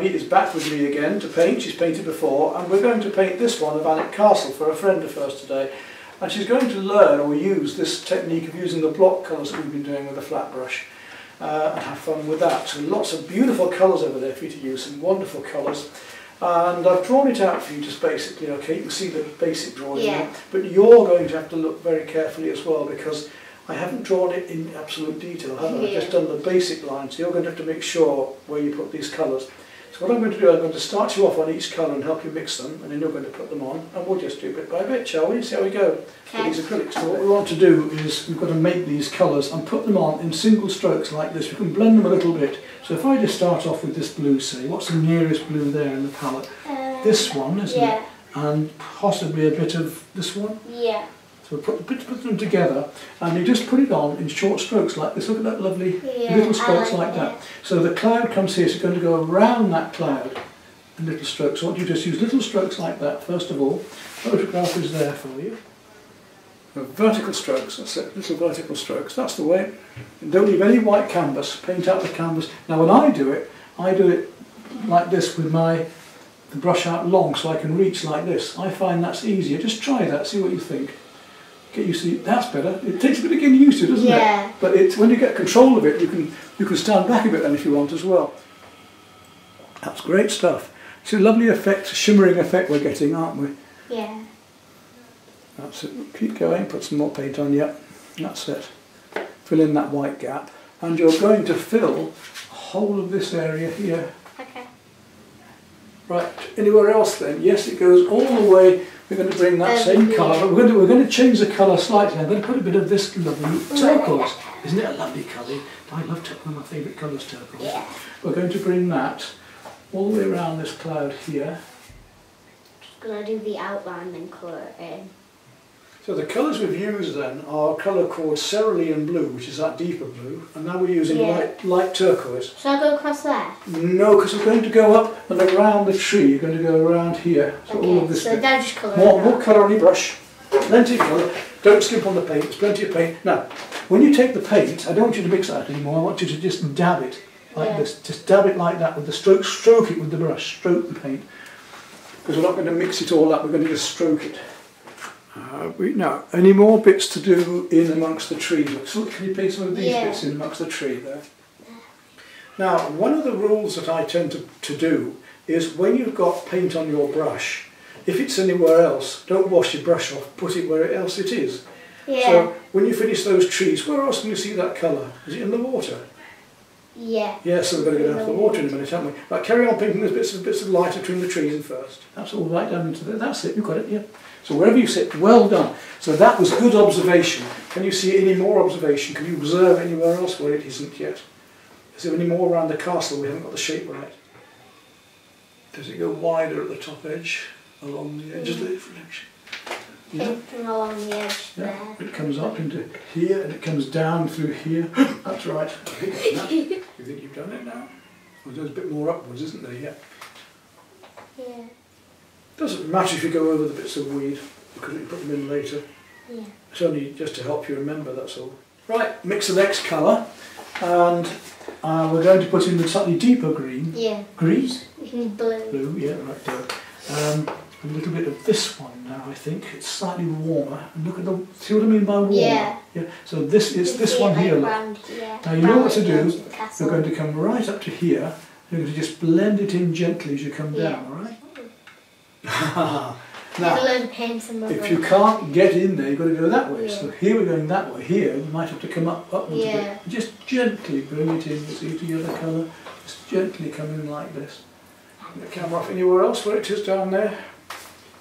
Abby is back with me again to paint. She's painted before, and we're going to paint this one of Alnwick Castle for a friend of hers today. And she's going to learn or use this technique of using the block colours that we've been doing with a flat brush and have fun with that. So lots of beautiful colours over there for you to use, some wonderful colours. And I've drawn it out for you just basically, okay, you can see the basic drawing there, but you're going to have to look very carefully as well, because I haven't drawn it in absolute detail, have I? I've just done the basic lines, so you're going to have to make sure where you put these colours. So what I'm going to do, I'm going to start you off on each colour and help you mix them, and then you're going to put them on, and we'll just do bit by bit, shall we? See how we go with these acrylics. So what we want to do is we've got to make these colours and put them on in single strokes like this. We can blend them a little bit. So if I just start off with this blue, say, what's the nearest blue there in the palette? This one, isn't it? And possibly a bit of this one? Yeah. So put them together, and you just put it on in short strokes like this. Look at that lovely little strokes like that. So the cloud comes here, so you're going to go around that cloud in little strokes. So I want you to just use little strokes like that first of all. Photograph is there for you. Vertical strokes, that's it, little vertical strokes, that's the way. And don't leave any white canvas, paint out the canvas. Now when I do it like this with the brush out long so I can reach like this. I find that's easier. Just try that, see what you think. Get used to it. That's better. It takes a bit of getting used to, doesn't it? But when you get control of it, you can stand back a bit then if you want as well. That's great stuff. It's a lovely effect, shimmering effect we're getting, aren't we? Yeah. That's it. Keep going, put some more paint on, yep. That's it. Fill in that white gap. And you're going to fill the whole of this area here. Okay. Right, anywhere else then? Yes, it goes all the way. We're going to bring that same colour, but we're going to change the colour slightly. I'm going to put a bit of this lovely turquoise. Isn't it a lovely colour? I love turquoise, one of my favourite colours, turquoise. Yeah. We're going to bring that all the way around this cloud here. Just going to do the outline and colour it in. So the colours we've used then are a colour called cerulean blue, which is that deeper blue, and now we're using light turquoise. Shall I go across there? No, because we're going to go up and around the tree. You're going to go around here. So all of this. So now just colour more colour on your brush. Plenty of colour. Don't skimp on the paint. There's plenty of paint. Now, when you take the paint, I don't want you to mix that anymore. I want you to just dab it like this. Just dab it like that with the stroke. Stroke it with the brush. Stroke the paint. Because we're not going to mix it all up. We're going to just stroke it. Now, any more bits to do in amongst the trees? So can you paint some of these bits in amongst the tree there? Now, one of the rules that I tend to do is when you've got paint on your brush, if it's anywhere else, don't wash your brush off, put it where else it is. So when you finish those trees, where else can you see that colour? Is it in the water? Yeah. Yeah, so we're going to go down to the water in a minute, haven't we? Right, carry on painting those bits of light between the trees in first. That's all right down into there. That's it, you've got it, yeah. So wherever you sit, well done. So that was good observation. Can you see any more observation? Can you observe anywhere else where it isn't yet? Is there any more around the castle? We haven't got the shape right. Does it go wider at the top edge, along the edge of the reflection? Yeah. Along the edge there. It comes up into here and it comes down through here. That's right. You think you've done it now? Well, there's a bit more upwards, isn't there? Yeah. Yeah. Doesn't matter if you go over the bits of weed, because you put them in later. Yeah. It's only just to help you remember, that's all. Right, mix the next colour, and we're going to put in the slightly deeper green. Yeah. Green? Blue. Blue, yeah, right there. A little bit of this one now, I think. It's slightly warmer. And look at the, see what I mean by warmer? Yeah. So this is this one here, look. Now you know what to do. You're going to come right up to here. You're going to just blend it in gently as you come down, alright? Now, if you can't get in there, you've got to go that way. So here we're going that way. Here, you might have to come upwards a bit. Just gently bring it in. See the other colour? Just gently come in like this. Get the camera off anywhere else where it is down there.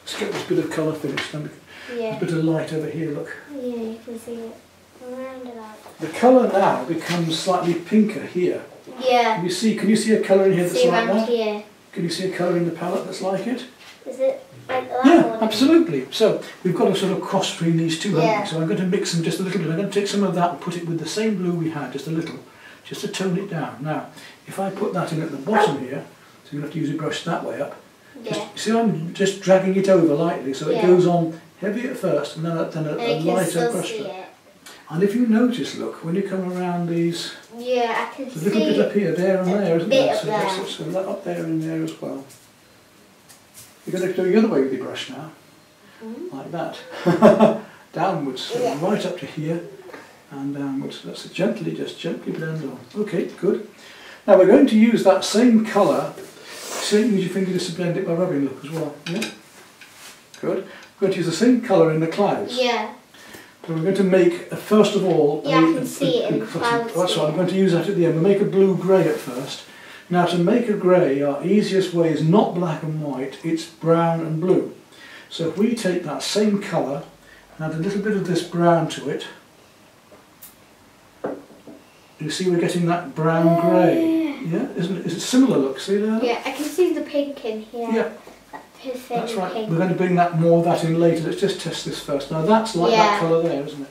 Let's get this bit of colour finished. There's a bit of light over here, look. Yeah, you can see it. Around it out. The colour now becomes slightly pinker here. Yeah. Can you see a colour in here that's like that? Here. Can you see a colour in the palette that's like it? Is it like that? Yeah, absolutely. So we've got a sort of cross between these two, haven't we? So I'm going to mix them just a little bit. I'm going to take some of that and put it with the same blue we had, just a little, just to tone it down. Now, if I put that in at the bottom here, so you're going to have to use a brush that way up. See, I'm just dragging it over lightly, so it goes on heavy at first, and then a lighter brush. And if you notice, look, when you come around these, yeah, I can see. there's a little bit up here, there and there, isn't bit there? up there. So that up there and there as well. You're going to do the other way with your brush now, like that. Downwards, so right up to here and downwards. That's it. Just gently blend on. Okay, good. Now we're going to use that same colour. So use your finger just to blend it by rubbing, look, as well. Yeah? Good. We're going to use the same colour in the clouds. Yeah. So we're going to make, first of all... Yeah, I can see it in the clouds. That's right, I'm going to use that at the end. We'll make a blue-grey at first. Now to make a grey, our easiest way is not black and white, it's brown and blue. So if we take that same colour and add a little bit of this brown to it, you see we're getting that brown-grey. Yeah, isn't it? Is it similar look? See there? Yeah, I can see the pink in here. Yeah. That's right. Pink. We're going to bring that more of that in later. Let's just test this first. Now that's like that colour there, isn't it?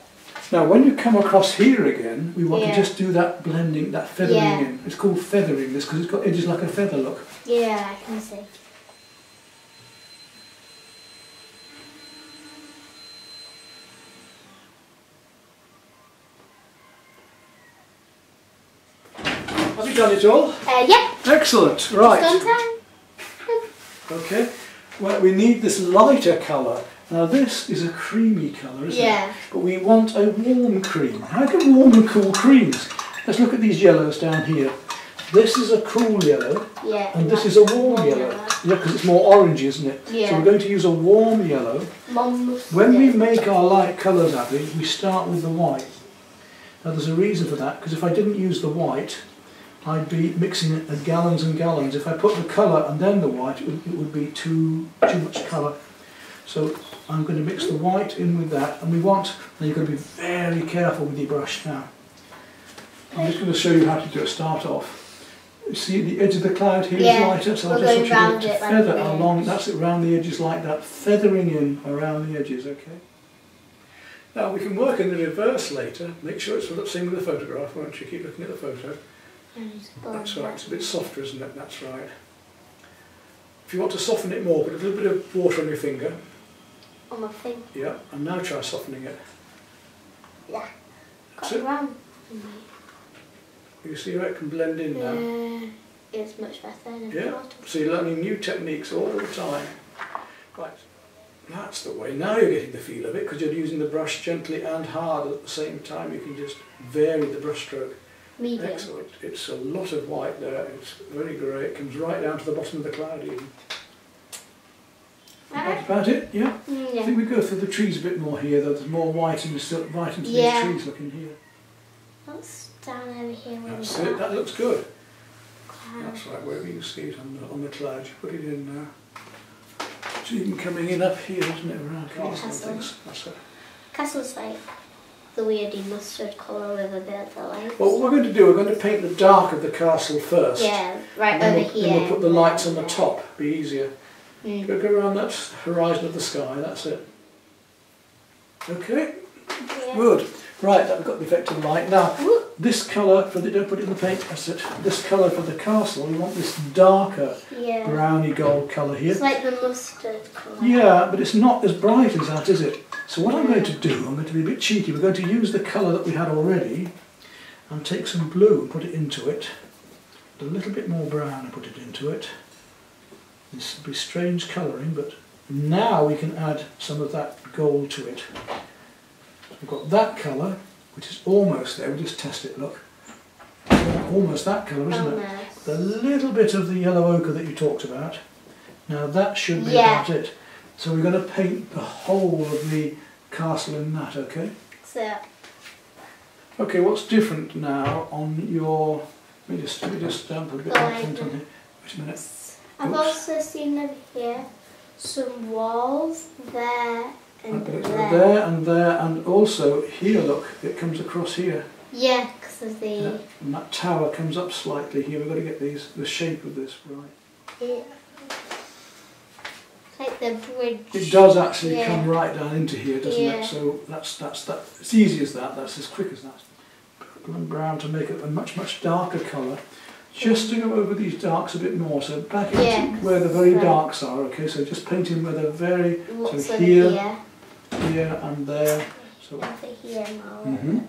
Now when you come across here again, we want to just do that blending, that feathering in. It's called feathering this because it's got edges like a feather, look. Yeah, I can see. Have you done it all? Yeah. Excellent. Right. Done time. Okay. Well, we need this lighter colour. Now this is a creamy colour, isn't it? But we want a warm cream. How can warm and cool creams? Let's look at these yellows down here. This is a cool yellow, and this is a warm yellow. Yeah, because it's more orangey, isn't it? Yeah. So we're going to use a warm yellow. When we make our light colours, Abby, we start with the white. Now there's a reason for that, because if I didn't use the white, I'd be mixing it at gallons and gallons. If I put the colour and then the white, it would be too much colour. So I'm going to mix the white in with that, and we want, now you've got to be very careful with your brush now. I'm just going to show you how to do it, start off. You see the edge of the cloud here is lighter, so I'll just want you to feather along, that's it, around the edges like that, feathering in around the edges, okay? Now we can work in the reverse later, make sure it's the same with the photograph, won't you? Keep looking at the photo. That's right, it's a bit softer, isn't it? That's right. If you want to soften it more, put a little bit of water on your finger. On my finger? Yeah, and now try softening it. Yeah. Got it round. You see how it can blend in now? It's much better than So you're learning new techniques all the time. Right, that's the way. Now you're getting the feel of it, because you're using the brush gently and hard at the same time. You can just vary the brush stroke. Medium. Excellent. It's a lot of white there. It's very grey. It comes right down to the bottom of the cloud even. That's about it, yeah? I think we go through the trees a bit more here, though. There's more white and still right into these trees looking here. That's down over here. That's it. That looks good. That's right. Wherever you see it on the cloud, you put it in now. It's even coming in up here, isn't it? Around castle things. That's it. Castle's like the weirdy mustard colour with a bit of the lights. Well, what we're going to do, we're going to paint the dark of the castle first. Yeah, right over here. Then we'll put the lights on the top, be easier. Go around that horizon of the sky, that's it. Okay, good. Right, we've got the effective light. Now, this colour, don't put it in the paint, that's it. This colour for the castle, we want this darker browny gold colour here. It's like the mustard colour. Yeah, but it's not as bright as that, is it? So what I'm going to do, I'm going to be a bit cheeky, we're going to use the colour that we had already and take some blue and put it into it. Put a little bit more brown and put it into it. This will be strange colouring, but now we can add some of that gold to it. We've got that colour, which is almost there. We'll just test it, look. Almost that colour, isn't it? The little bit of the yellow ochre that you talked about. Now that should be about it. So we're going to paint the whole of the castle in that, okay? So. Okay, what's different now on your... Let me just put a bit more paint on here. Wait a minute. I've also seen over here some walls there and there and there, and also here, look, it comes across here. Yeah, because of the... Yeah, and that tower comes up slightly here. We've got to get the shape of this right. Yeah. Like the bridge. It does actually come right down into here, doesn't it? So that's that. It's easy as that. That's as quick as that. Purple and brown to make it a much darker colour. Just to go over these darks a bit more. So back into where the very darks are. Okay. So just painting where they're very. So here, and there. So. Over here now.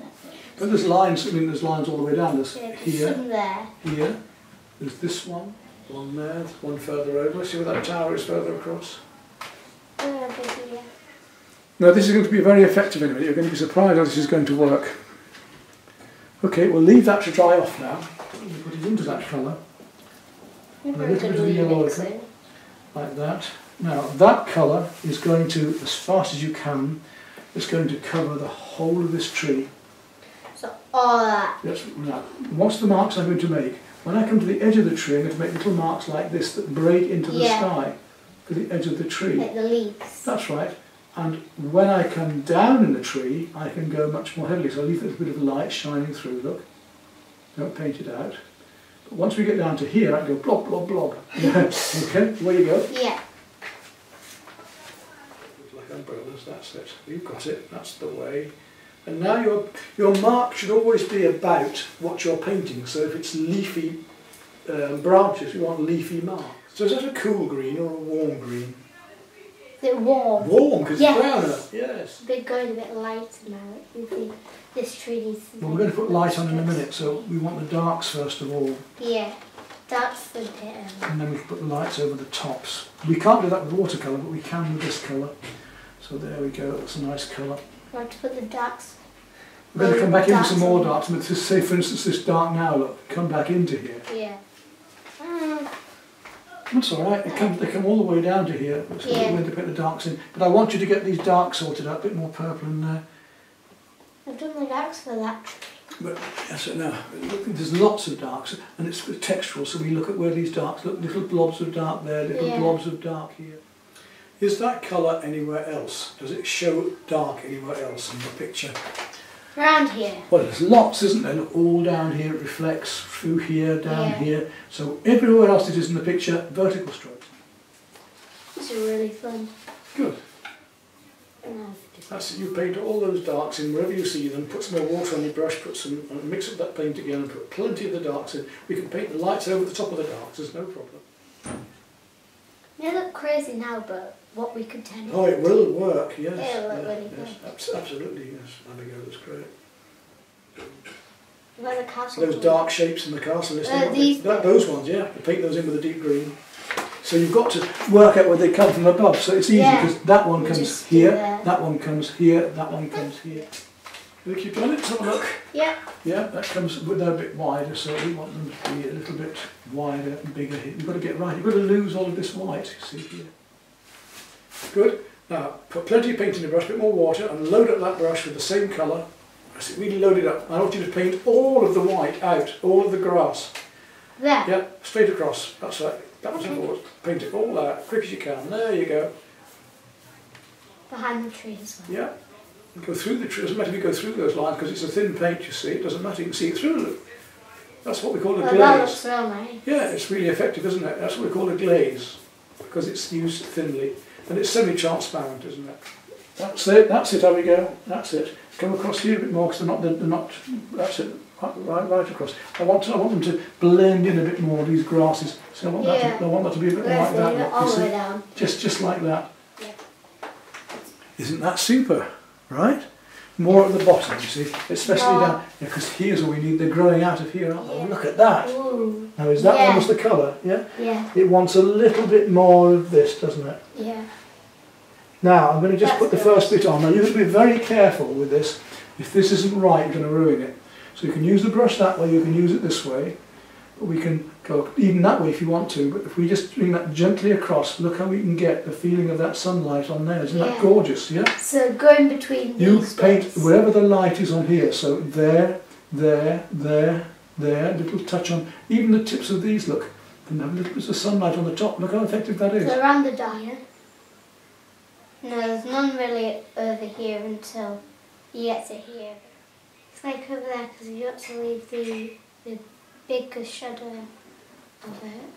But there's lines. I mean, there's lines all the way down. There's here, some there. Here. There's this one there, one further over. See where that tower is further across. Over here. Now this is going to be very effective in a minute. You're going to be surprised how this is going to work. Okay, we'll leave that to dry off now. We'll put it into that colour. And a little bit of yellow ochre, like that. Now that colour is going to, as fast as you can, it's going to cover the whole of this tree. So all that? Yes. Now, what's the marks I'm going to make? When I come to the edge of the tree, I'm going to make little marks like this that break into the sky for the edge of the tree. Like the leaves. That's right. And when I come down in the tree, I can go much more heavily. So I'll leave a little bit of light shining through, look. Don't paint it out. But once we get down to here, I can go blob, blob, blob. Okay, away you go. Yeah. Like umbrellas, that's it. You've got it, that's the way. And now your mark should always be about what you're painting. So if it's leafy branches, you want leafy marks. So is that a cool green or a warm green? Is it warm? Warm, because it's browner. Yes. We're going a bit lighter now. You think this tree needs to Well, we're going to put light on in a minute, so we want the darks first of all. Yeah, that's the bit. And then we can put the lights over the tops. We can't do that with watercolour, but we can with this colour. So there we go, that's a nice colour. I want to put the darks. We're going to come back into some more darks. But just say, for instance, this dark now, look, come back into here. Yeah. That's all right. They come all the way down to here. So we're going to put the darks in. But I want you to get these darks sorted out, a bit more purple in there. I've done the darks for that tree. But yes, now there's lots of darks, and it's textural. So we look at where these darks look. Little blobs of dark there, little blobs of dark here. Is that colour anywhere else? Does it show dark anywhere else in the picture? Around here. Well, there's lots, isn't there? Look, all down here, it reflects through here, down here. So everywhere else it is in the picture, vertical strokes. This is really fun. Good. That's it. You paint all those darks in wherever you see them, put some more water on your brush, mix up that paint again and put plenty of the darks in. We can paint the lights over the top of the darks, there's no problem. They look crazy now, but what we could turn it. Oh, it will work, yes. It'll look really good. Yes, absolutely, yes. Abigail, that's great. Where the castle. Those dark shapes in the castle, those ones, yeah. You paint those in with a deep green. So you've got to work out where they come from above. So it's easy because that one comes here, that one comes here, that one comes here. Look, you've done it. Let's have a look. Yeah. Yeah, that comes, but they're a bit wider, so we want them to be a little bit wider and bigger here. You've got to get right. You've got to lose all of this white, you see here. Good. Now, put plenty of paint in the brush, a bit more water, and load up that brush with the same colour. Really load it up. I want you to paint all of the white out, all of the grass. There? Yeah, straight across. That's right. Backwards and forwards. Paint it all out, quick as you can. There you go. Behind the tree as well. Yeah. Go through the tree. It doesn't matter if you go through those lines because it's a thin paint, you see. It doesn't matter. You can see it through them. That's what we call a glaze. That looks so nice. Yeah, it's really effective, isn't it? That's what we call a glaze because it's used thinly. And it's semi-transparent, isn't it? That's it, Abigail. That's it. Come across here a bit more because they're not, that's it, right across. I want them to blend in a bit more, these grasses. So I want that to be a bit more like that. All the way down. Just like that. Yeah. Isn't that super? Right? More at the bottom, you see, especially down, because here's what we need. They're growing out of here, aren't they? Look at that. Ooh. Now is that almost the colour? Yeah? Yeah. It wants a little bit more of this, doesn't it? Yeah. Now I'm going to just put the first bit on. Now you have to be very careful with this. If this isn't right, you're going to ruin it. So you can use the brush that way, you can use it this way. But we can go even that way if you want to, but if we just bring that gently across, look how we can get the feeling of that sunlight on there. Isn't that gorgeous? Yeah? So going between you these paint bits. wherever the light is on here. So there, little touch on, even the tips of these, look, can have a little bit of sunlight on the top. Look how effective that is. So around the dial. No, there's none really over here until you get to here. It's like over there because you got to leave the bigger shadow of it.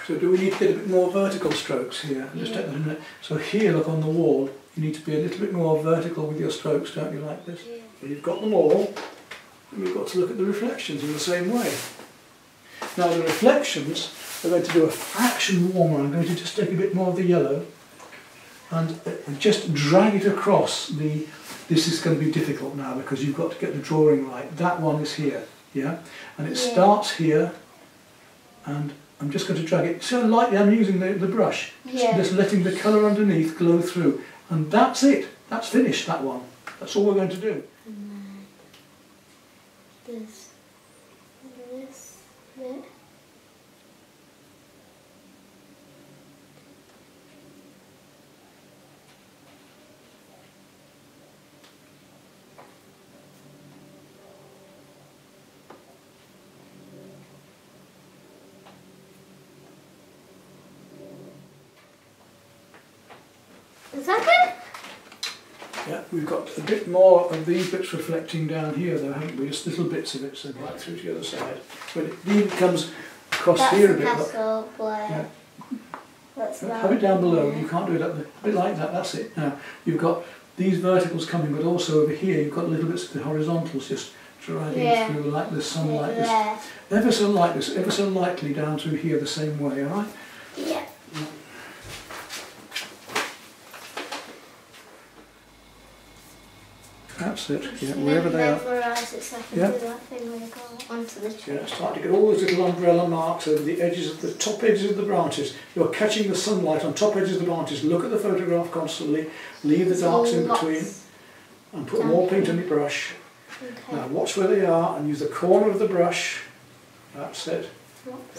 So do we need to get a bit more vertical strokes here? Just take that in there. So here, look on the wall, you need to be a little bit more vertical with your strokes, don't you, like this? Yeah. Well, you've got them all, and we've got to look at the reflections in the same way. Now the reflections are going to do a fraction warmer. I'm going to just take a bit more of the yellow. and just drag it across the. This is going to be difficult now because you've got to get the drawing right. That one is here, yeah, and it starts here, and I'm just going to drag it so lightly. I'm using the brush, just letting the colour underneath glow through, and that's it. That's finished. That one. That's all we're going to do. This bit. Is that good? Yeah, we've got a bit more of these bits reflecting down here though, haven't we? Just little bits of it, so right through to the other side. But it even comes across here a bit. Castle, yeah. Have Have it down below, you can't do it up there. A bit like that, that's it. Now, you've got these verticals coming, but also over here you've got little bits of the horizontals just dragging through like this, some like this. Ever so like this, ever so lightly down through here the same way, alright? Yeah. That's it, yeah, wherever they are. Memorise it so I can do that thing where you go onto the tree. Yeah, start to get all those little umbrella marks over the edges of the top edges of the branches. You're catching the sunlight on top edges of the branches. Look at the photograph constantly, leave the darks in between, and put more paint on your brush. Okay. Now watch where they are and use the corner of the brush. That's it.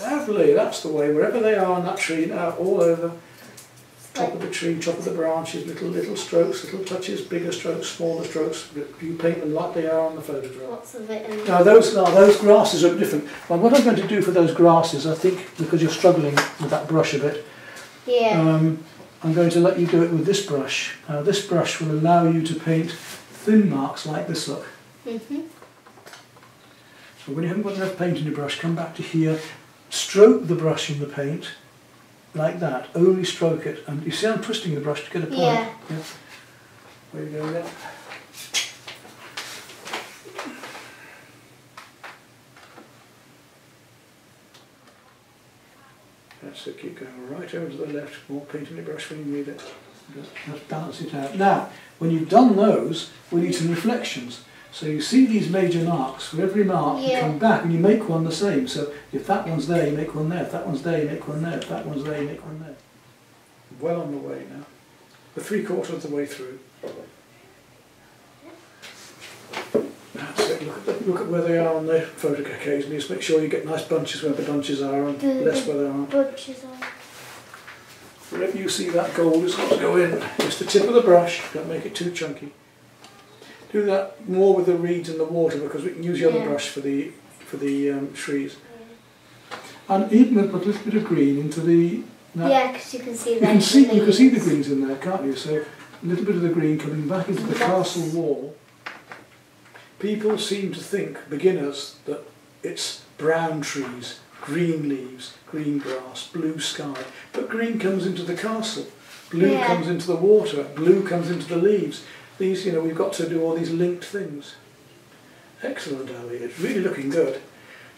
Lovely, that's the way, wherever they are on that tree now, all over. Top of the tree, top of the branches, little strokes, little touches, bigger strokes, smaller strokes. You paint them like they are on the photograph. Lots of it in now those grasses are different. Well, what I'm going to do for those grasses, I think, because you're struggling with that brush a bit, I'm going to let you do it with this brush. This brush will allow you to paint thin marks like this, look. So when you haven't got enough paint in your brush, come back to here, stroke the brush in the paint, like that, only stroke it, and you see I'm twisting the brush to get a point. Yeah. Where you go there. That's it, keep going right over to the left, more paint in the brush when you need it. Just balance it out. Now, when you've done those, we need some reflections. So you see these major marks, for every mark you come back and you make one the same. So if that one's there, you make one there. If that one's there, you make one there. If that one's there, you make one there. Well on the way now. We're 3/4 of the way through. That's it. Look at where they are on the photo occasionally. Just make sure you get nice bunches where the bunches are and less where they aren't. Bunches are. Wherever you see that gold has got to go in. Just the tip of the brush. Don't make it too chunky. Do that more with the reeds and the water because we can use the other brush for the trees. And even with a little bit of green into the. Because you can see you can see the greens in there, can't you? So a little bit of the green coming back into the castle wall. People seem to think, beginners, that it's brown trees, green leaves, green grass, blue sky. But green comes into the castle, blue comes into the water, blue comes into the leaves. These, we've got to do all these linked things. Excellent, Ali. It's really looking good.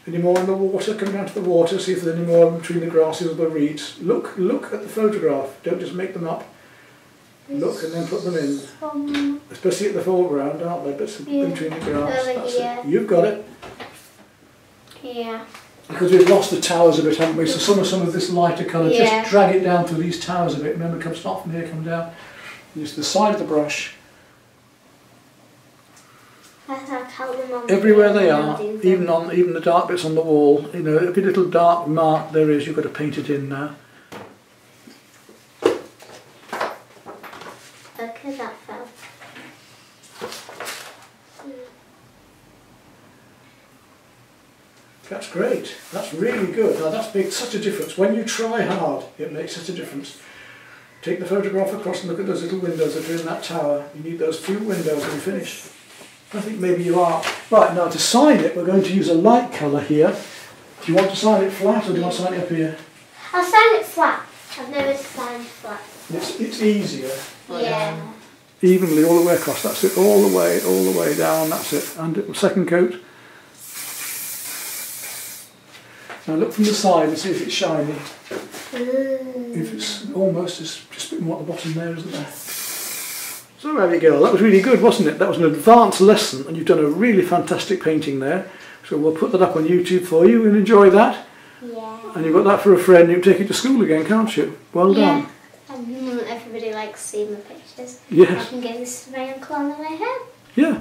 Any more in the water? Come down to the water, see if there's any more between the grasses or the reeds. Look at the photograph. Don't just make them up. Look and then put them in. Especially at the foreground, aren't they? Bits between the grass. That's it. You've got it. Yeah. Because we've lost the towers a bit, haven't we? So some of this lighter colour, just drag it down through these towers a bit. Remember, come start from here, come down. Use the side of the brush. Everywhere they are, even the dark bits on the wall, every little dark mark there is, you've got to paint it in now. Okay, that fell. That's great. That's really good. Now that's makes such a difference. When you try hard, it makes such a difference. Take the photograph across and look at those little windows that are in that tower. You need those few windows and you finish. I think maybe you are. Right, now to sign it, we're going to use a light colour here. Do you want to sign it flat or do you want to sign it up here? I'll sign it flat. I've never signed flat. It's easier. Yeah. Evenly all the way across, that's it, all the way down, that's it. And second coat. Now look from the side and see if it's shiny. If it's almost, just Just a bit more at the bottom there, isn't there? So Abigail, that was really good, wasn't it? That was an advanced lesson and you've done a really fantastic painting there. So we'll put that up on YouTube for you and enjoy that. Yeah. And you've got that for a friend, you can take it to school again, can't you? Well done. Yeah, and everybody likes seeing my pictures. Yes. I can get this to my uncle on the way home. Yeah.